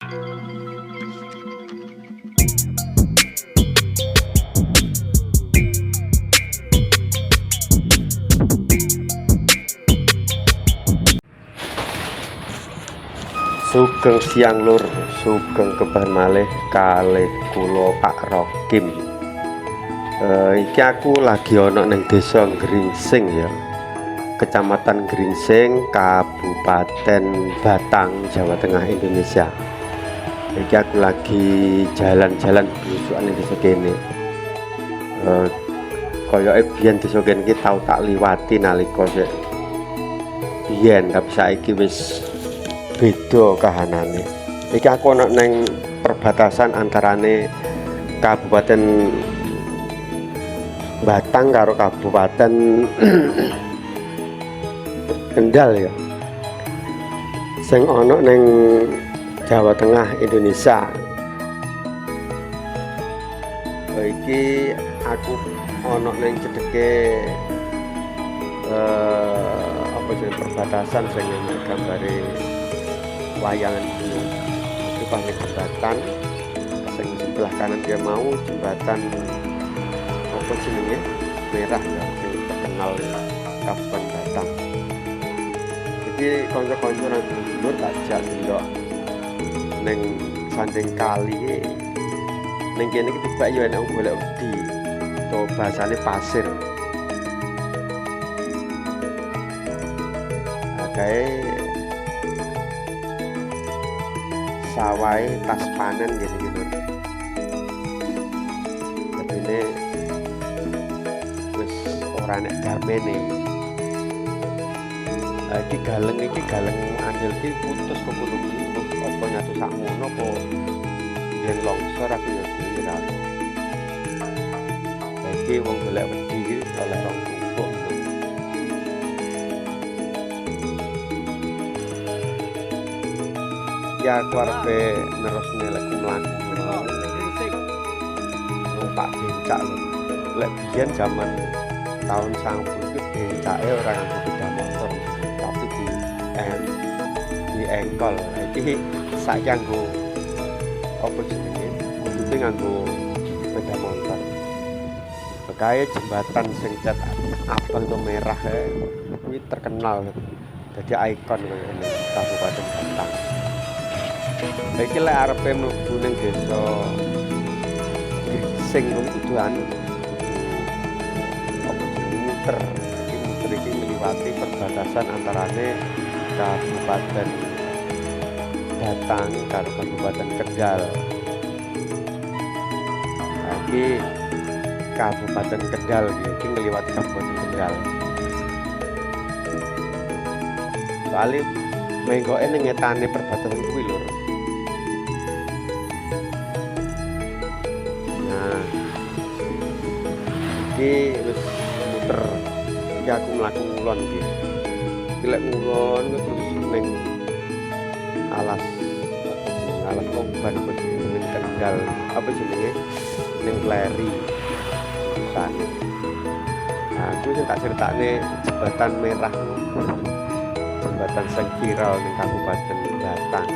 Sugeng siang lur, sugeng keban malih kalih kula Pak Rokim. Iki aku lagi ana ning Desa Gringsing ya. Kecamatan Gringsing, Kabupaten Batang, Jawa Tengah, Indonesia. Iki aku lagi jalan-jalan blusukan ning desa kene. Koyoke biyen desa kene iki tau tak liwati nalika sik biyen, tapi saiki wis beda kahanane. Iki aku ana ning perbatasan antarane Kabupaten Batang karo Kabupaten Kendal ya, sing ana ning Jawa Tengah, Indonesia. Iki aku ana ning cedeke apa jeneng perbatasan sing gambare layangan gunung. Itu panggil jembatan sing sebelah kanan dia mau jembatan apa jenenge merah ya, sing terkenal Kabupaten Batang. Jadi kanca-kanca nang dulur tak jak ndelok ning sanding kali ning kene iki tibak ya enak golek wedi to bahasane pasir. Kae sawai tas panen gini-gini. Tapi ini wis ora nek damene. Iki galeng andel iki putus kok kudu apa nyatu sakmono apa yen longsor aku ya kira. Iki wong golek wedi iki oleh rong bubuk. Ya aku arepe nerusne lek mlaku numpak becak lho. Lek biyen jaman tahun 90 iki becake ora nganggo sepeda motor, tapi di engkol. Iki saiki nganggo apa jenenge? Kudune nganggo sepeda motor. Bekae jembatan sing cat abang to merah kuwi terkenal dadi ikon ngene Kabupaten Batang. Iki lek arepe mlebu ning desa Gringsing kudu anu apa muter. Iki muter iki ngliwati perbatasan antarane Kabupaten Batang karo Kabupaten Kendal. Iki Kabupaten Kendal iki ngliwati Kabupaten Kendal. Soale menggoke ning ngetane perbatasan kuwi lho. Iki wis muter iki aku mlaku ngulon iki. Iki lek ngulon terus ning alas Loban apa jenenge Kendal apa jenenge ning Kleri sana. Nah, aku sing tak critakne jembatan merah jembatan sing viral ning Kabupaten Batang,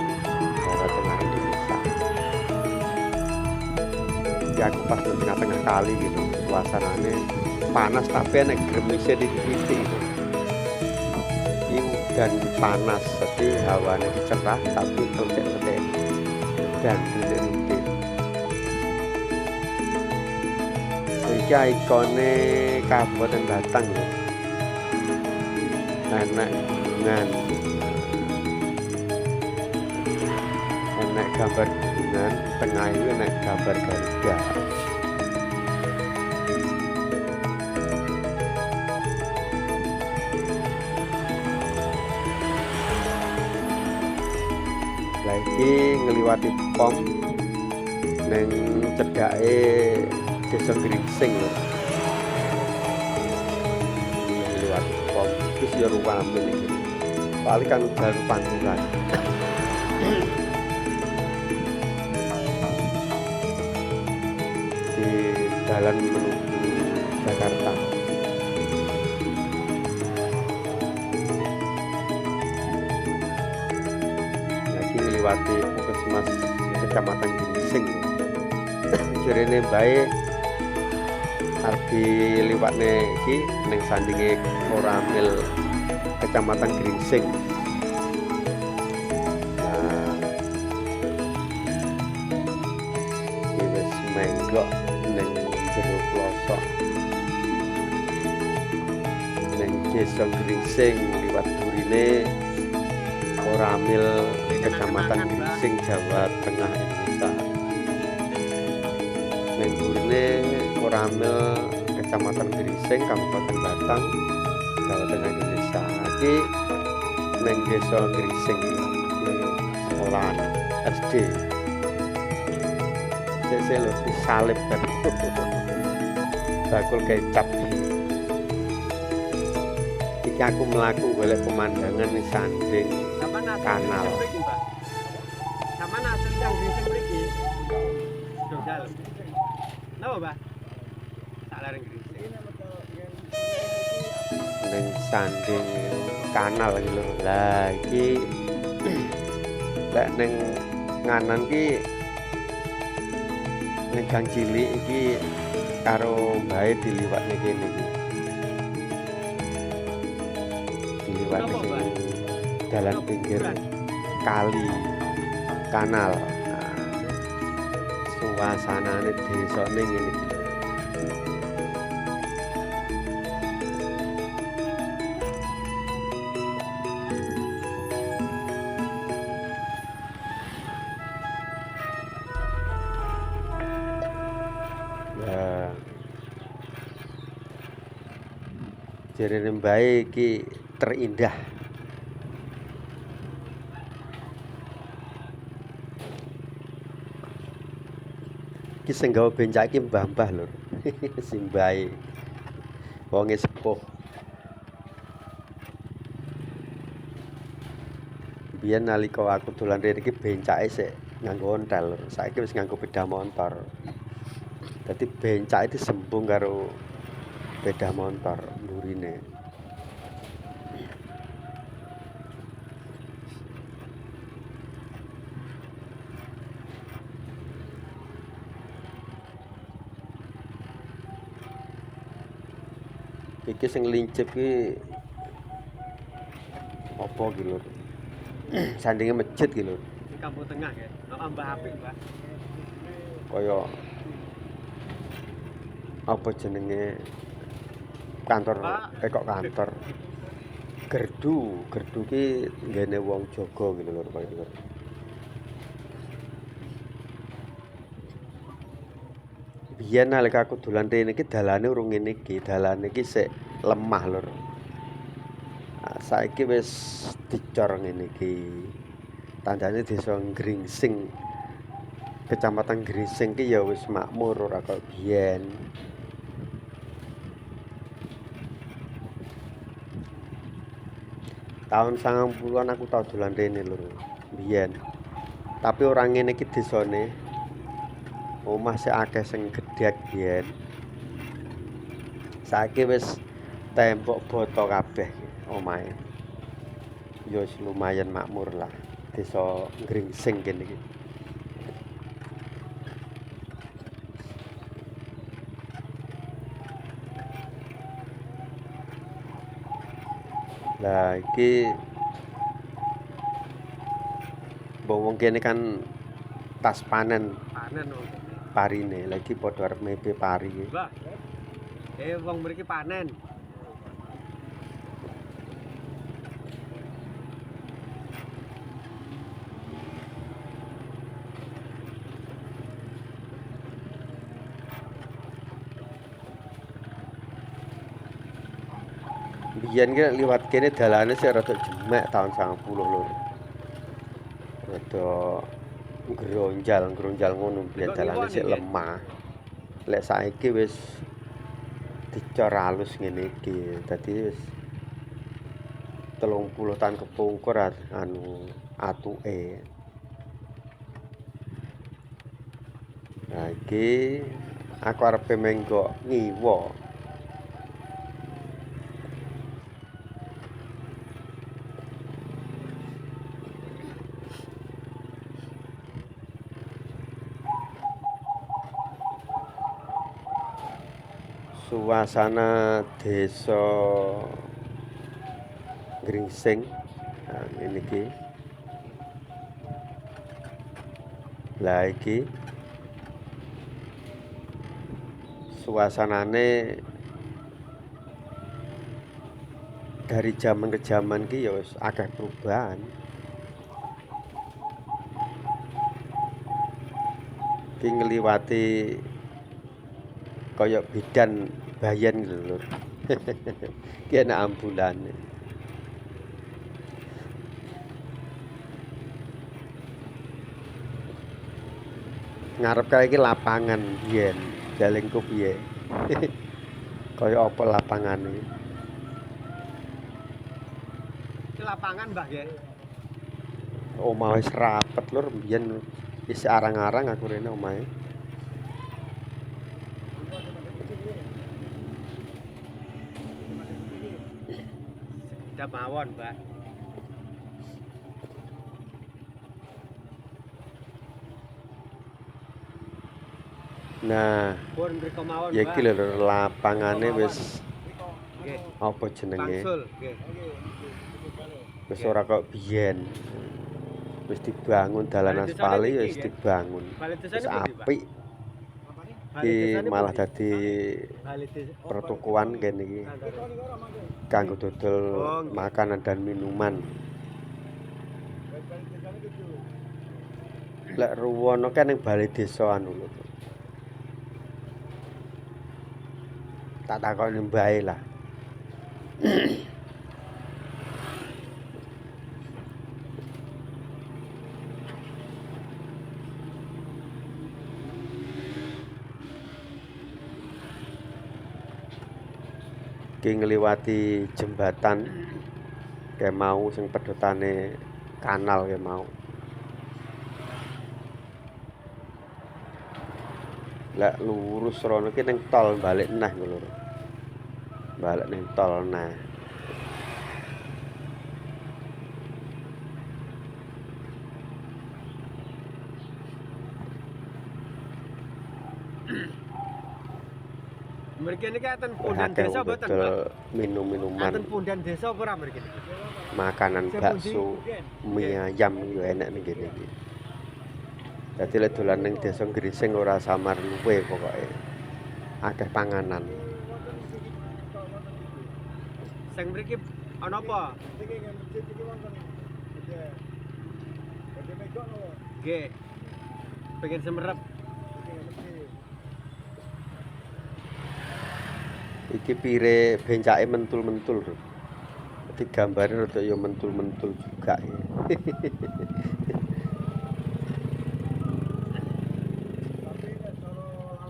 Jawa Tengah, Indonesia. Iki aku pas di tengah-tengah kali gitu. Suasananya panas tapi enak gremise di titik ini dan panas jadi hawanya cerah tapi tercek-cek dan titik-titik. Iki ikone Kabupaten Batang ya. Enak gunungan, enak gambar gunungan, tengah itu enak gambar Garuda. Lagi ngeliwati pom neng cedake Desa Gringsing lho. Ngeliwati pom wis ya ruwame iki. Soale kan jalur panturan. Di jalan menuju Jakarta. ngliwati Puskesmas Kecamatan Gringsing. Jarene bae arep diliwatne iki ning sandinge Koramil Kecamatan Gringsing. Nah, iki wis menggok ning jero pelosok ning Desa Gringsing liwat burine Koramil Kecamatan Gringsing, Jawa Tengah, Indonesia. Ning burine Koramil Kecamatan Gringsing, Kabupaten Batang, Jawa Tengah, Indonesia. Iki ning Desa Gringsing iki sekolahan SD. Sese lho disalib kan. Bakul kecap. Iki aku mlaku golek pemandangan ning sanding kanal. Sama asli yang Gringsing mriki. Jogja. Napa, Pak? Tak larang Gringsing. Ning sanding kanal iki lho. Lah iki lek ning nganan ki ning gang cilik iki karo mbae diliwatne kene iki. Diliwatne sing dalan pinggir kali kanal. Nah, suasanane desane ngene iki. Lah jarene mbae iki terindah. Iki sing gawe bencak iki mbah-mbah lho. Sing mbae. Wonge sepuh. Biyen nalika aku dolan rene iki bencake sik nganggo ontel. Saiki wis nganggo sepeda motor. Dadi bencake disembung karo sepeda motor mburine. Iki sing lincip ki apa ki lho? Sandinge masjid ki lho. Di Kampung Tengah ya. Mbah apik, Mbak. Kaya apa jenenge kantor kok kantor gerdu ki nggene wong jaga gitu lho Pak. Biyen nalika aku dolan rene iki dalane urung ngene iki, dalane iki sik lemah lho. Nah, saiki wis dicor ngene iki. Tandane Desa Gringsing Kecamatan Gringsing ki ya wis makmur ora kaya biyen. Tahun 90-an aku tau dolan rene lho biyen. Tapi ora ngene iki desane. Omah sik akeh sing gedhek biyen. Saiki wis tembok boto kabeh omahe. Ya wis lumayan makmur lah. Desa Gringsing kene iki. Lah iki wong kene kan tas panen parine, lagi padha arep mepe pari. Mbak. Wong mriki panen. Biyen ki liwat kene dalane sik rada jemek tahun 90 lho. Rada ngronjal ngono biyen dalane sik lemah. Lek saiki wis dicor halus ngene iki. Dadi wis 30 tahun kepungkur anu atuke. Nah iki aku arepe menggok ngiwa. suasana desa Gringsing. Nah, ini ki. Lah iki suasanane dari zaman ke zaman ki ya wis akeh perubahan. Ki ngliwati kaya bidan bayan gitu lho. Ki ana ambulane. Ngarep kae iki lapangan biyen, jalengku piye. Kaya apa lapangane? Ini lapangan Mbah ya. Omah wis rapet lur biyen wis arang-arang aku rene omahe. Udah mawon Mbah. Nah, Pun mriko mawon ya Mbah. iki lho lapangane wis Nggih. apa jenenge? Bangsul, nggih. Wis ora kok biyen. Wis dibangun dalan Balik desane aspal ya niki, wis nggih. dibangun. Balik Wis desane pundi, Pak? apik. Balik Iki desane malah pundi? dadi Balik desa. pertukuan kene iki kanggo dodol Oh, nggih. makanan dan minuman. Lek ruwono kan ning balai desa anu lho. Tak takoni mbae lah. Ki ngliwati jembatan kayak mau sing pedhotane kanal kayak mau. Lek lurus rono ki ning tol balik neh ngono lho. Balik ning tol nah. Mriki niki enten pundan Akeh desa mboten, Pak? dodol minum-minuman, Enten pundan desa apa ora mriki niki? makanan Sing bakso, pundi? mie ayam yo enak ning kene iki. Dadi lek dolan ning desa Gringsing ora samar luwe pokoke. Akeh panganan. Sing mriki ana apa? Nggih. Pengen semerep. Iki pire bencake mentul-mentul. Dadi gambare rada ya mentul-mentul juga.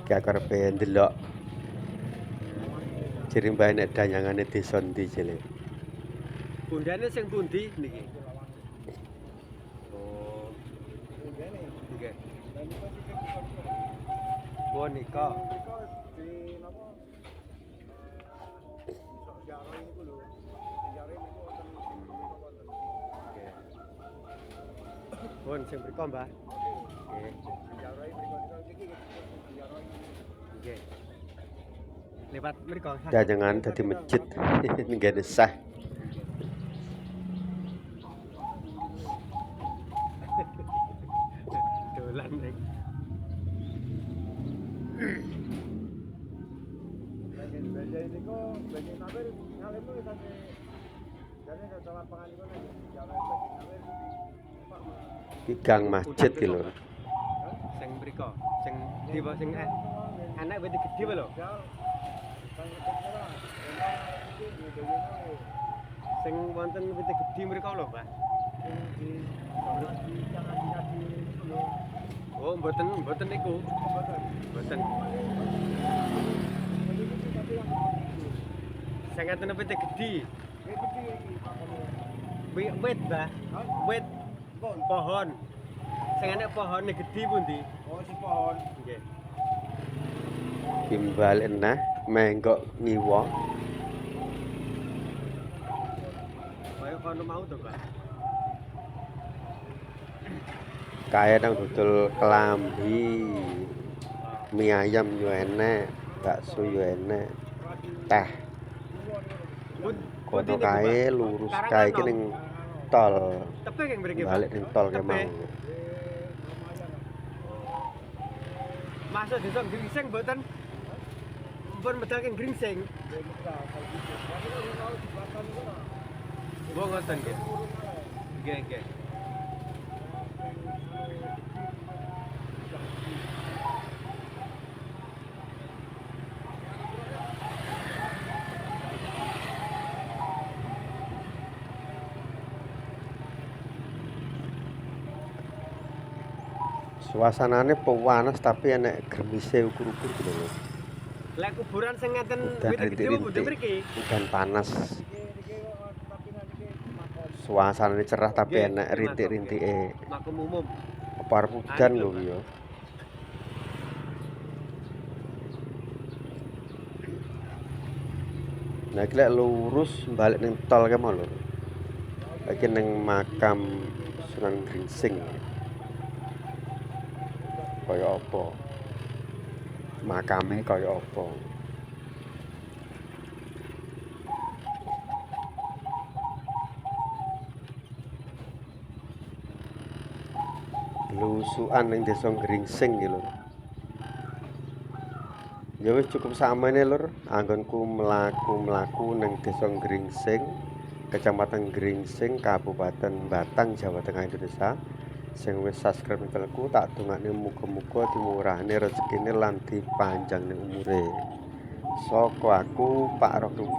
Gak karepe ndelok. Jering bae nek danyangane desa ndi jele. Pundane sing pundi niki? Oh. Nggih. Bonika. Pun sing mriko, Mbah. Nggih. Nggih. Lewat mriko. Jangan dadi masjid ning kene sah. Dolan ning. Iki gang masjid ki lho. Sing mriko, sing ndi wae sing anak wit gedhe wae lho. Sing wonten wit gedhe mriko lho, Pak. Oh, mboten niku. Mboten. Sing ngaten wit gedhe. Wit, Mbah. Wit pohon. Sing enek pohone gedhe pundi? Oh, si pohon. Nggih. Timbal enah menggok ngiwa. Kaya kono mau to, Pak. Kaya nang dodol kelambi. Mie ayam yo enek, bakso yo enek. teh. Kono kae lurus kae iki ning tol. Tepe yang mriki, Pak. Balik ning tol ke Tepe. mau. Masuk desa Gringsing mboten? Pun medal ke Gringsing. Mbok ngoten nggih. Nggih, nggih. Suasanane pewanas tapi enek gremise ukur-ukur gitu lho. Lek kuburan sing ngeten Udan wit gede apa rintik-rintik. mriki? Udan panas. Suasanane cerah tapi Nggih, enek nggih, rintik-rintike. Makum umum. Apa arep udan lho ya. Nah iki lek lurus balik ning tol ke mau lho. Iki ning makam Sunan Gringsing. Kaya apa? Makame kaya apa? Blusukan ning desa Gringsing iki lho. Ya wis cukup samene lur, anggonku mlaku-mlaku ning desa Gringsing, Kecamatan Gringsing, Kabupaten Batang, Jawa Tengah, Indonesia. Sing wis subscribe channelku tak dongakne muga-muga dimurahne rezekine lan dipanjangne umure. Saka aku Pak Rohum.